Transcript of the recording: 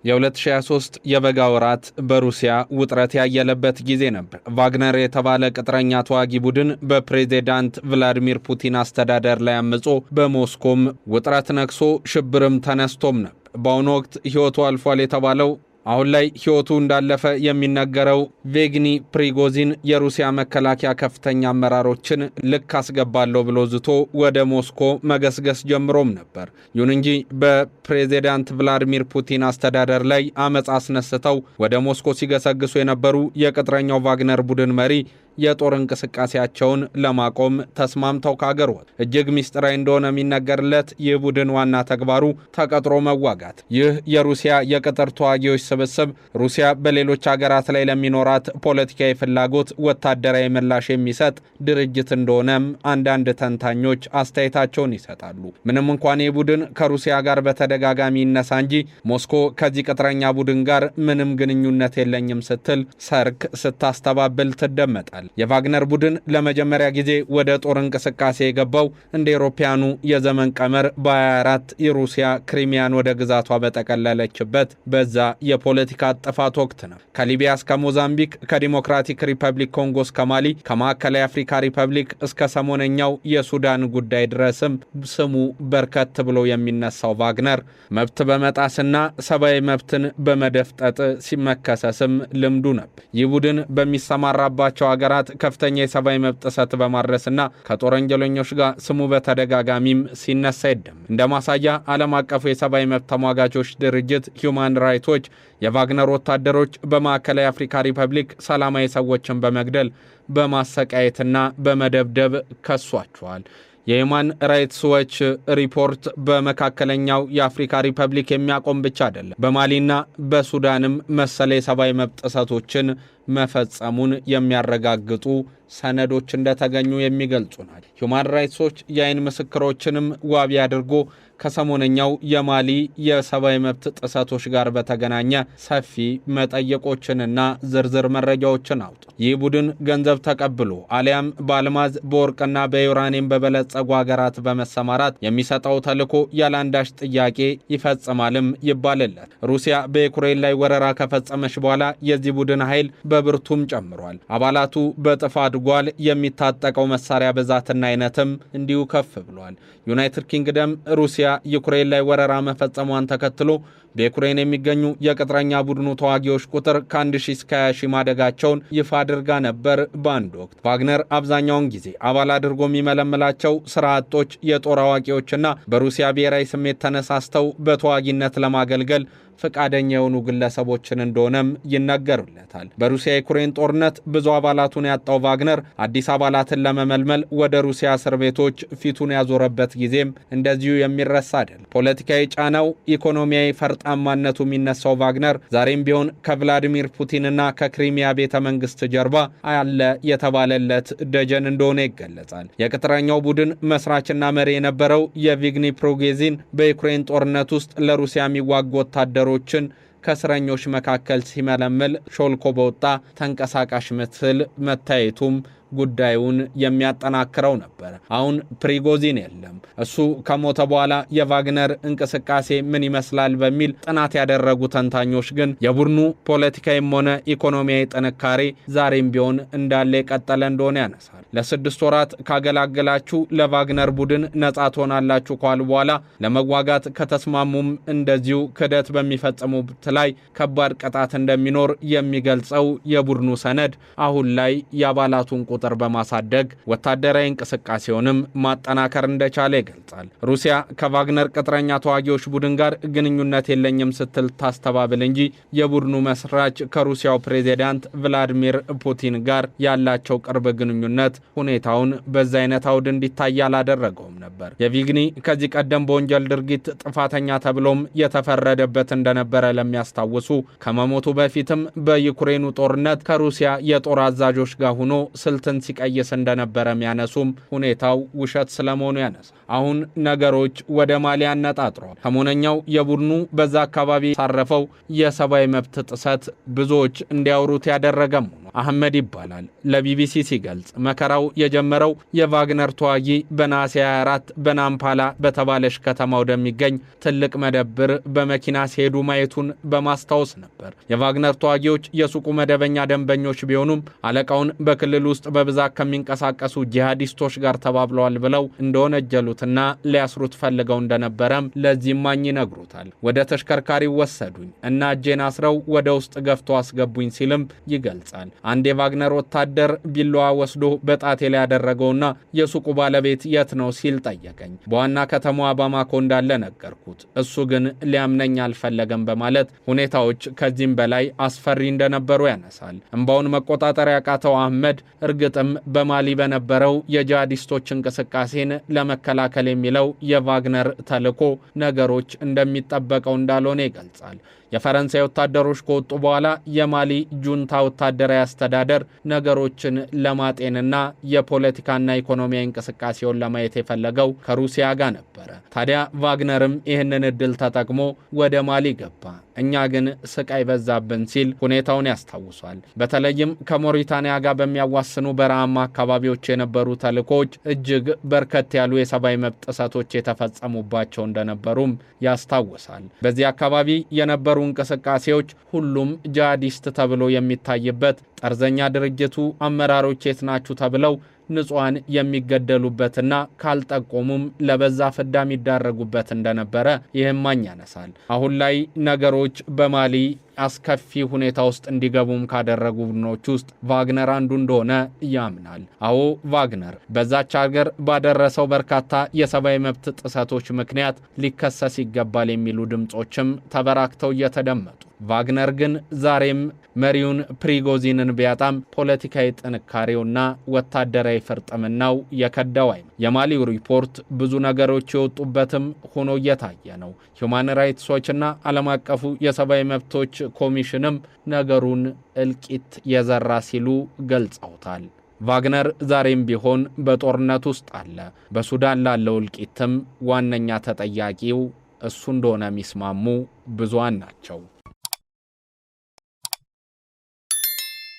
የ2023 የበጋ ወራት በሩሲያ ውጥረት ያየለበት ጊዜ ነበር። ቫግነር የተባለ ቅጥረኛ ተዋጊ ቡድን በፕሬዝዳንት ቭላዲሚር ፑቲን አስተዳደር ላይ አመጾ በሞስኮም ውጥረት ነክሶ ሽብርም ተነስቶም ነበር። በአሁኑ ወቅት ሕይወቱ አልፏል የተባለው አሁን ላይ ሕይወቱ እንዳለፈ የሚነገረው ቬግኒ ፕሪጎዚን የሩሲያ መከላከያ ከፍተኛ አመራሮችን ልክ አስገባለሁ ብሎ ዝቶ ወደ ሞስኮ መገስገስ ጀምሮም ነበር። ይሁን እንጂ በፕሬዝዳንት ቭላዲሚር ፑቲን አስተዳደር ላይ አመጽ አስነስተው ወደ ሞስኮ ሲገሰግሱ የነበሩ የቅጥረኛው ቫግነር ቡድን መሪ የጦር እንቅስቃሴያቸውን ለማቆም ተስማምተው ካገር ወጡ። እጅግ ሚስጥራዊ እንደሆነ የሚነገርለት ይህ ቡድን ዋና ተግባሩ ተቀጥሮ መዋጋት። ይህ የሩሲያ የቅጥር ተዋጊዎች ስብስብ ሩሲያ በሌሎች ሀገራት ላይ ለሚኖራት ፖለቲካዊ ፍላጎት ወታደራዊ ምላሽ የሚሰጥ ድርጅት እንደሆነም አንዳንድ ተንታኞች አስተያየታቸውን ይሰጣሉ። ምንም እንኳን ይህ ቡድን ከሩሲያ ጋር በተደጋጋሚ ይነሳ እንጂ ሞስኮ ከዚህ ቅጥረኛ ቡድን ጋር ምንም ግንኙነት የለኝም ስትል ሰርክ ስታስተባብል ትደመጣል። የቫግነር ቡድን ለመጀመሪያ ጊዜ ወደ ጦር እንቅስቃሴ የገባው እንደ አውሮፓውያኑ የዘመን ቀመር በ24 የሩሲያ ክሪሚያን ወደ ግዛቷ በጠቀለለችበት በዛ የፖለቲካ ጥፋት ወቅት ነው። ከሊቢያ እስከ ሞዛምቢክ፣ ከዲሞክራቲክ ሪፐብሊክ ኮንጎ እስከ ማሊ፣ ከማዕከላዊ አፍሪካ ሪፐብሊክ እስከ ሰሞነኛው የሱዳን ጉዳይ ድረስም ስሙ በርከት ብሎ የሚነሳው ቫግነር መብት በመጣስና ሰብአዊ መብትን በመደፍጠጥ ሲመከሰስም ልምዱ ነበር። ይህ ቡድን በሚሰማራባቸው ሀገራት ከፍተኛ የሰብአዊ መብት ጥሰት በማድረስና ከጦር ወንጀለኞች ጋር ስሙ በተደጋጋሚም ሲነሳ ይደም እንደ ማሳያ ዓለም አቀፉ የሰብአዊ መብት ተሟጋቾች ድርጅት ሂዩማን ራይትስ ዎች የቫግነር ወታደሮች በማዕከላዊ አፍሪካ ሪፐብሊክ ሰላማዊ ሰዎችን በመግደል በማሰቃየትና በመደብደብ ከሷቸዋል። የሂዩማን ራይትስ ዎች ሪፖርት በመካከለኛው የአፍሪካ ሪፐብሊክ የሚያቆም ብቻ አይደለም፣ በማሊና በሱዳንም መሰለ የሰብአዊ መብት ጥሰቶችን መፈጸሙን የሚያረጋግጡ ሰነዶች እንደተገኙ የሚገልጹ ናቸው። ሂዩማን ራይትስ ዎች የአይን ምስክሮችንም ዋቢ አድርጎ ከሰሞነኛው የማሊ የሰብአዊ መብት ጥሰቶች ጋር በተገናኘ ሰፊ መጠየቆችንና ዝርዝር መረጃዎችን አውጡ። ይህ ቡድን ገንዘብ ተቀብሎ አሊያም በአልማዝ በወርቅና በዩራኒየም በበለጸጉ ሀገራት በመሰማራት የሚሰጠው ተልዕኮ ያለአንዳች ጥያቄ ይፈጽማልም ይባልለት። ሩሲያ በዩክሬን ላይ ወረራ ከፈጸመች በኋላ የዚህ ቡድን ኃይል በብርቱም ጨምሯል። አባላቱ በጥፍ አድጓል። የሚታጠቀው መሳሪያ ብዛትና አይነትም እንዲሁ ከፍ ብሏል። ዩናይትድ ኪንግደም ሩሲያ ዩክሬን ላይ ወረራ መፈጸሟን ተከትሎ በዩክሬን የሚገኙ የቅጥረኛ ቡድኑ ተዋጊዎች ቁጥር ከ1000 እስከ 20000 ማደጋቸውን ይፋ አድርጋ ነበር። በአንድ ወቅት ቫግነር አብዛኛውን ጊዜ አባል አድርጎ የሚመለምላቸው ስራ አጦች የጦር አዋቂዎችና በሩሲያ ብሔራዊ ስሜት ተነሳስተው በተዋጊነት ለማገልገል ፈቃደኛ የሆኑ ግለሰቦችን እንደሆነም ይነገርለታል። በሩሲያ ዩክሬን ጦርነት ብዙ አባላቱን ያጣው ቫግነር አዲስ አባላትን ለመመልመል ወደ ሩሲያ እስር ቤቶች ፊቱን ያዞረበት ጊዜም እንደዚሁ የሚረሳ አይደለም። ፖለቲካዊ ጫናው፣ ኢኮኖሚያዊ ፈርጣማነቱ የሚነሳው ቫግነር ዛሬም ቢሆን ከቭላዲሚር ፑቲንና ከክሪሚያ ቤተ መንግስት ጀርባ ያለ የተባለለት ደጀን እንደሆነ ይገለጻል። የቅጥረኛው ቡድን መስራችና መሪ የነበረው የቬግኒ ፕሪጎዚን በዩክሬን ጦርነት ውስጥ ለሩሲያ የሚዋጉ ወታደሮችን ከእስረኞች መካከል ሲመለምል ሾልኮ በወጣ ተንቀሳቃሽ ምስል መታየቱም ጉዳዩን የሚያጠናክረው ነበር። አሁን ፕሪጎዚን የለም። እሱ ከሞተ በኋላ የቫግነር እንቅስቃሴ ምን ይመስላል በሚል ጥናት ያደረጉ ተንታኞች ግን የቡድኑ ፖለቲካዊም ሆነ ኢኮኖሚያዊ ጥንካሬ ዛሬም ቢሆን እንዳለ የቀጠለ እንደሆነ ያነሳል። ለ6 ወራት ካገላገላችሁ ለቫግነር ቡድን ነጻ ትሆናላችሁ ካሉ በኋላ ለመዋጋት ከተስማሙም እንደዚሁ ክደት በሚፈጽሙት ላይ ከባድ ቅጣት እንደሚኖር የሚገልጸው የቡድኑ ሰነድ አሁን ላይ የአባላቱን ቁጥር በማሳደግ ወታደራዊ እንቅስቃሴውንም ማጠናከር እንደቻለ ይገልጻል። ሩሲያ ከቫግነር ቅጥረኛ ተዋጊዎች ቡድን ጋር ግንኙነት የለኝም ስትል ታስተባብል እንጂ የቡድኑ መስራች ከሩሲያው ፕሬዝዳንት ቭላዲሚር ፑቲን ጋር ያላቸው ቅርብ ግንኙነት ሁኔታውን በዛ አይነት አውድ እንዲታይ አላደረገውም ነበር። የቬግኒ ከዚህ ቀደም በወንጀል ድርጊት ጥፋተኛ ተብሎም የተፈረደበት እንደነበረ ለሚያስታውሱ ከመሞቱ በፊትም በዩክሬኑ ጦርነት ከሩሲያ የጦር አዛዦች ጋር ሆኖ ስልትን ጦርነትን ሲቀይስ እንደነበረ የሚያነሱም ሁኔታው ውሸት ስለመሆኑ ያነሳ። አሁን ነገሮች ወደ ማሊ አነጣጥረዋል። ሰሞነኛው የቡድኑ በዛ አካባቢ ሳረፈው የሰብአዊ መብት ጥሰት ብዙዎች እንዲያወሩት ያደረገም አህመድ ይባላል። ለቢቢሲ ሲገልጽ መከራው የጀመረው የቫግነር ተዋጊ በነሐሴ 24 በናምፓላ በተባለች ከተማ ወደሚገኝ ትልቅ መደብር በመኪና ሲሄዱ ማየቱን በማስታወስ ነበር። የቫግነር ተዋጊዎች የሱቁ መደበኛ ደንበኞች ቢሆኑም አለቃውን በክልል ውስጥ በብዛት ከሚንቀሳቀሱ ጂሃዲስቶች ጋር ተባብለዋል ብለው እንደወነጀሉትና ሊያስሩት ፈልገው እንደነበረም ለዚህ ማኝ ይነግሩታል። ወደ ተሽከርካሪ ወሰዱኝ እና እጄን አስረው ወደ ውስጥ ገፍቶ አስገቡኝ ሲልም ይገልጻል። አንድ የቫግነር ወታደር ቢላዋ ወስዶ በጣቴ ላይ ያደረገውና የሱቁ ባለቤት የት ነው ሲል ጠየቀኝ። በዋና ከተማዋ ባማኮ እንዳለ ነገርኩት። እሱ ግን ሊያምነኝ አልፈለገም በማለት ሁኔታዎች ከዚህም በላይ አስፈሪ እንደነበሩ ያነሳል። እንባውን መቆጣጠር ያቃተው አህመድ እርግጥም በማሊ በነበረው የጂሃዲስቶች እንቅስቃሴን ለመከላከል የሚለው የቫግነር ተልዕኮ ነገሮች እንደሚጠበቀው እንዳልሆነ ይገልጻል። የፈረንሳይ ወታደሮች ከወጡ በኋላ የማሊ ጁንታ ወታደራዊ አስተዳደር ነገሮችን ለማጤንና የፖለቲካና ኢኮኖሚያዊ እንቅስቃሴውን ለማየት የፈለገው ከሩሲያ ጋር ነበረ። ታዲያ ቫግነርም ይህንን እድል ተጠቅሞ ወደ ማሊ ገባ። እኛ ግን ስቃይ በዛብን ሲል ሁኔታውን ያስታውሷል። በተለይም ከሞሪታኒያ ጋር በሚያዋስኑ በረሃማ አካባቢዎች የነበሩ ተልዕኮዎች እጅግ በርከት ያሉ የሰብአዊ መብት ጥሰቶች የተፈጸሙባቸው እንደነበሩም ያስታውሳል። በዚህ አካባቢ የነበሩ እንቅስቃሴዎች ሁሉም ጂሃዲስት ተብሎ የሚታይበት፣ ጠርዘኛ ድርጅቱ አመራሮች የት ናችሁ ተብለው ንጹሃን የሚገደሉበትና ካልጠቆሙም ለበዛ ፍዳ የሚዳረጉበት እንደነበረ ይህማኝ ያነሳል። አሁን ላይ ነገሮች በማሊ አስከፊ ሁኔታ ውስጥ እንዲገቡም ካደረጉ ቡድኖች ውስጥ ቫግነር አንዱ እንደሆነ ያምናል። አዎ ቫግነር በዛች ሀገር ባደረሰው በርካታ የሰብአዊ መብት ጥሰቶች ምክንያት ሊከሰስ ይገባል የሚሉ ድምጾችም ተበራክተው እየተደመጡ፣ ቫግነር ግን ዛሬም መሪውን ፕሪጎዚንን ቢያጣም ፖለቲካዊ ጥንካሬውና ወታደራዊ ፍርጥምናው የከዳው የማሊው ሪፖርት ብዙ ነገሮች የወጡበትም ሆኖ እየታየ ነው። ሁማን ራይትስ ዎችና ዓለም አቀፉ የሰብአዊ መብቶች ኮሚሽንም ነገሩን እልቂት የዘራ ሲሉ ገልጸውታል። ቫግነር ዛሬም ቢሆን በጦርነት ውስጥ አለ። በሱዳን ላለው እልቂትም ዋነኛ ተጠያቂው እሱ እንደሆነ የሚስማሙ ብዙሃን ናቸው።